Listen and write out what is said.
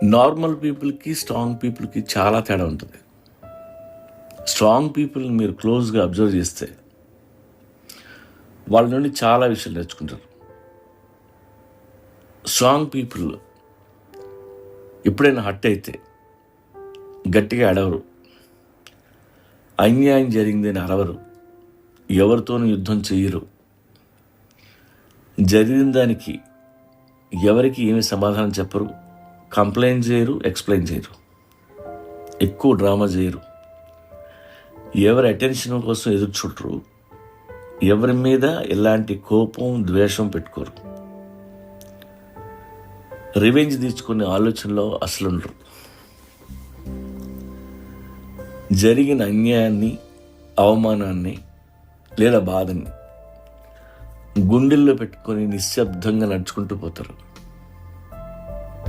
Normal పీపుల్కి strong పీపుల్కి చాలా తేడా ఉంటుంది. స్ట్రాంగ్ పీపుల్ని మీరు క్లోజ్గా అబ్జర్వ్ చేస్తే వాళ్ళ నుండి చాలా విషయాలు నేర్చుకుంటారు. స్ట్రాంగ్ పీపుల్ ఎప్పుడైనా హర్ట్ అయితే గట్టిగా అడవరు, అన్యాయం జరిగిందని అరవరు, ఎవరితోనూ యుద్ధం చేయరు, జరిగిన దానికి ఎవరికి ఏమి సమాధానం చెప్పరు, కంప్లైంట్ చేయరు, ఎక్స్ప్లెయిన్ చేయరు, ఎక్కువ డ్రామా చేయరు, ఎవరి అటెన్షన్ కోసం ఎదురు చూడరు, ఎవరి మీద ఎలాంటి కోపం ద్వేషం పెట్టుకోరు, రివెంజ్ తీర్చుకునే ఆలోచనలో అసలు ఉండరు. జరిగిన అన్యాయాన్ని, అవమానాన్ని లేదా బాధని గుండెల్లో పెట్టుకొని నిశ్శబ్దంగా నడుచుకుంటూ పోతారు.